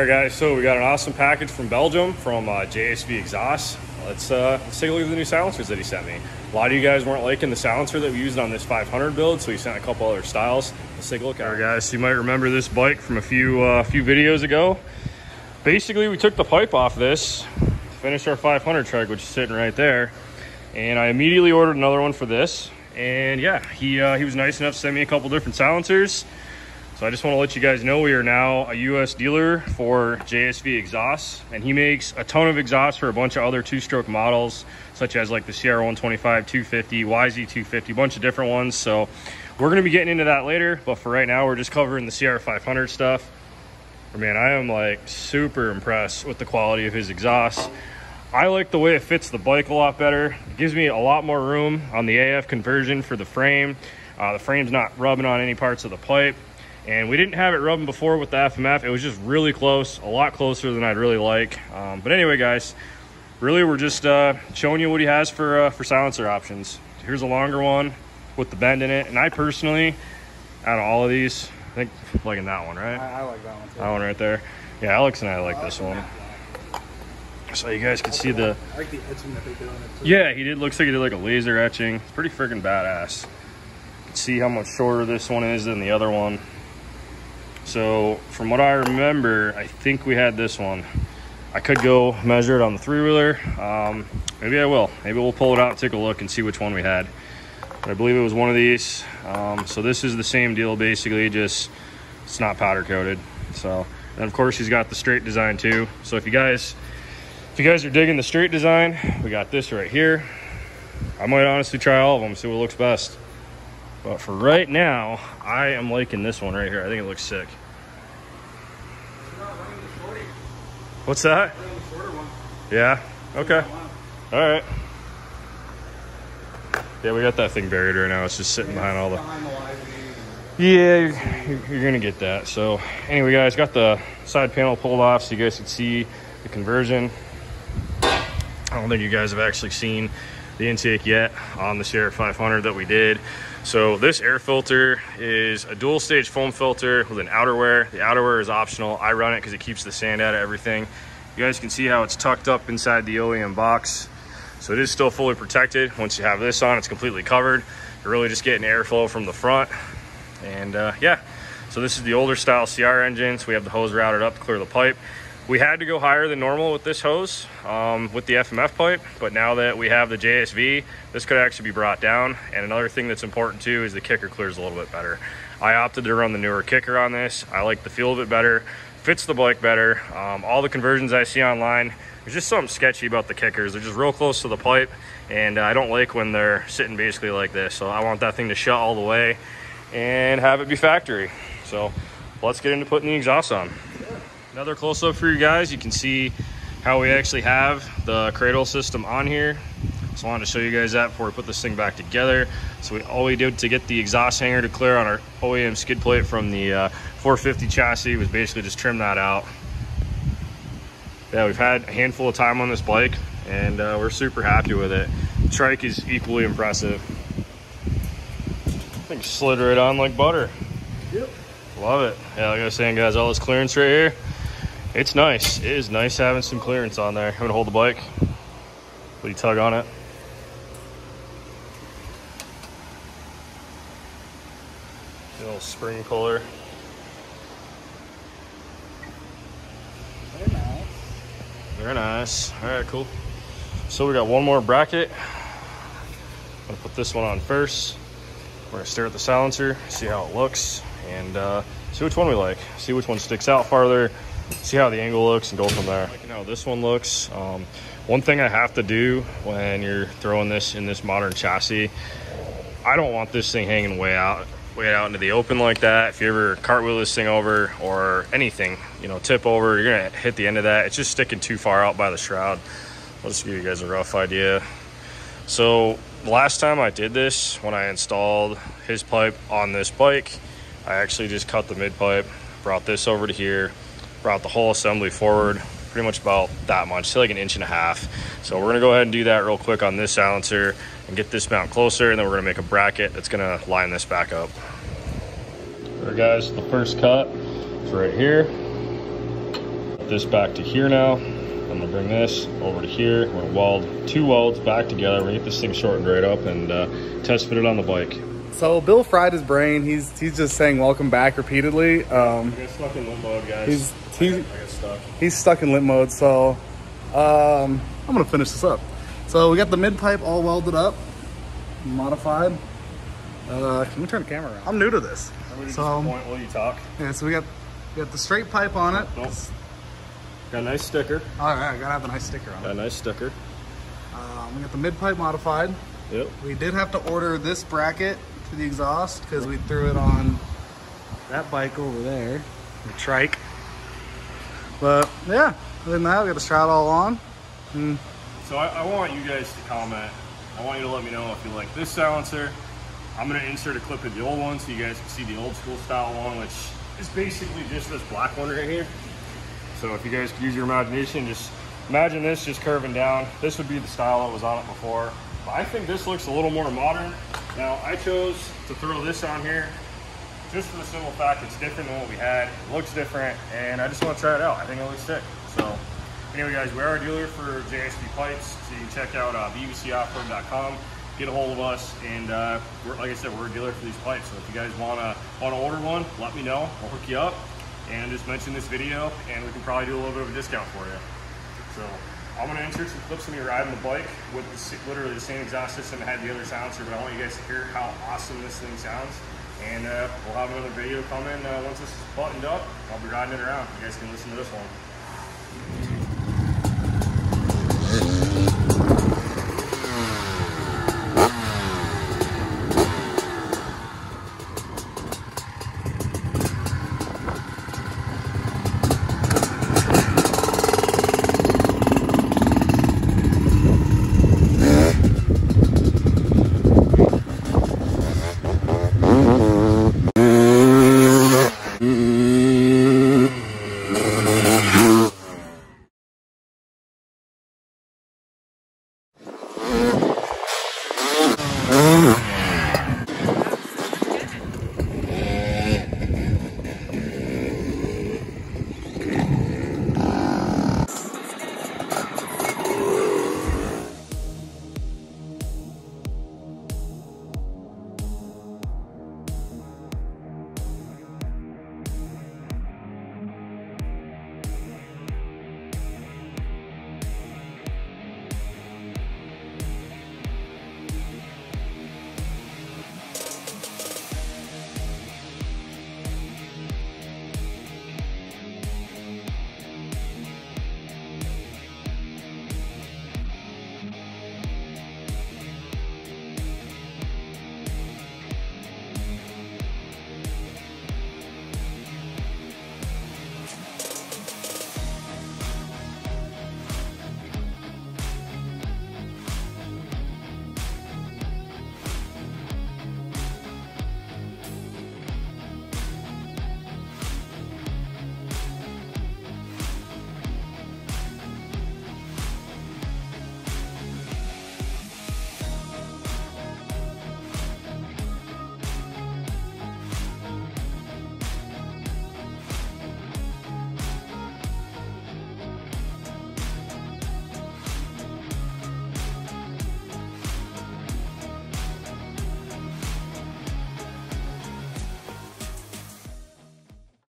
Alright guys, so we got an awesome package from Belgium from JSV Exhaust. Let's take a look at the new silencers that he sent me. A lot of you guys weren't liking the silencer that we used on this 500 build, so he sent a couple other styles. Let's take a look at it. Alright guys, so you might remember this bike from a few videos ago. Basically, we took the pipe off this to finish our 500 trike, which is sitting right there. And I immediately ordered another one for this. And yeah, he was nice enough to send me a couple different silencers. So I just want to let you guys know we are now a US dealer for JSV Exhaust, and he makes a ton of exhausts for a bunch of other two-stroke models, such as like the CR125, 250, YZ250, a bunch of different ones. So we're going to be getting into that later, but for right now, we're just covering the CR500 stuff. But man, I am like super impressed with the quality of his exhaust. I like the way it fits the bike a lot better. It gives me a lot more room on the AF conversion for the frame. The frame's not rubbing on any parts of the pipe. And we didn't have it rubbing before with the FMF. It was just really close, a lot closer than I'd really like. But anyway, guys, really we're just showing you what he has for silencer options. Here's a longer one with the bend in it. And I personally, out of all of these, I think I'm liking that one, right? I like that one too. That one right there. Yeah, Alex and I like this one. So you guys can see the... I like the etching that they do in it too. Yeah, looks like he did like a laser etching. It's pretty freaking badass. You can see how much shorter this one is than the other one. So from what I remember, I think we had this one. I could go measure it on the three-wheeler. Maybe I will. Maybe we'll pull it out, take a look, and see which one we had. But I believe it was one of these. So this is the same deal, basically, just it's not powder coated. So, and of course, he's got the straight design too. So if you guys are digging the straight design, we got this right here. I might honestly try all of them, see what looks best. But for right now, I am liking this one right here. I think it looks sick. What's that? Yeah, okay. All right. Yeah, we got that thing buried right now. It's just sitting behind all the... Yeah, you're gonna get that. So anyway, guys, got the side panel pulled off so you guys can see the conversion. I don't think you guys have actually seen the intake yet on the CR500 that we did. So this air filter is a dual stage foam filter with an outerwear. The outerwear is optional. I run it because it keeps the sand out of everything. You guys can see how it's tucked up inside the OEM box. So it is still fully protected. Once you have this on, it's completely covered. You're really just getting airflow from the front. And yeah, so this is the older style CR engine. So we have the hose routed up to clear the pipe. We had to go higher than normal with this hose with the FMF pipe, but now that we have the JSV, this could actually be brought down. And another thing that's important too is the kicker clears a little bit better. I opted to run the newer kicker on this. I like the feel of it better, fits the bike better. All the conversions I see online, there's just something sketchy about the kickers. They're just real close to the pipe, and I don't like when they're sitting basically like this. So I want that thing to shut all the way and have it be factory. So let's get into putting the exhaust on. Another close-up for you guys. You can see how we actually have the cradle system on here. So I wanted to show you guys that before we put this thing back together. So all we did to get the exhaust hanger to clear on our OEM skid plate from the 450 chassis was basically just trim that out. Yeah, we've had a handful of time on this bike, and we're super happy with it. The trike is equally impressive. I think slid right on like butter. Yep. Love it. Yeah, like I was saying, guys, all this clearance right here. It's nice. It is nice having some clearance on there. I'm gonna hold the bike. Will you tug on it? A little spring puller. Very nice. Very nice. All right, cool. So we got one more bracket. I'm gonna put this one on first. We're gonna stare at the silencer, see how it looks, and see which one we like. See which one sticks out farther. See how the angle looks and go from there. Like how this one looks. One thing I have to do when you're throwing this in this modern chassis, I don't want this thing hanging way out into the open like that. If you ever cartwheel this thing over or anything, you know, tip over, you're gonna hit the end of that. It's just sticking too far out by the shroud. I'll just give you guys a rough idea. So the last time I did this, when I installed his pipe on this bike, I actually just cut the mid pipe, brought this over to here, brought the whole assembly forward pretty much about that much, say like 1.5 inches. So we're gonna go ahead and do that real quick on this silencer and get this mount closer, and then we're gonna make a bracket that's gonna line this back up. All right guys, the first cut is right here. this back to here now. I'm gonna bring this over to here. We're gonna weld 2 welds back together. We're gonna get this thing shortened right up and test fit it on the bike. So Bill fried his brain. He's just saying welcome back repeatedly. I got stuck in limp mode, guys. I got stuck. He's stuck in limp mode, so I'm gonna finish this up. So we got the mid pipe all welded up, modified. Can we turn the camera around? I'm new to this. So point while you talk. Yeah, so we got the straight pipe on it. Nope. Got a nice sticker. All right, I gotta have a nice sticker on it. Got a nice sticker. We got the mid pipe modified. Yep. We did have to order this bracket for the exhaust because we threw it on that bike over there, the trike. But yeah, other than that, we got the shroud all on. So I want you guys to comment. I want you to let me know if you like this silencer. I'm gonna insert a clip of the old one so you guys can see the old school style one, which is basically just this black one right here. So if you guys could use your imagination, just imagine this just curving down. This would be the style that was on it before. But I think this looks a little more modern. Now I chose to throw this on here just for the simple fact it's different than what we had. It looks different and I just want to try it out. I think it looks sick. So anyway guys, we are a dealer for JSV pipes. So you can check out Bvcoffroad.com. Get a hold of us, and like I said, we're a dealer for these pipes. So if you guys wanna order one, let me know. I'll hook you up and just mention this video, and we can probably do a little bit of a discount for you. So I'm gonna insert some clips of me riding the bike with literally the same exhaust system that had the other silencer, but I want you guys to hear how awesome this thing sounds. And we'll have another video coming once this is buttoned up. I'll be riding it around. You guys can listen to this one.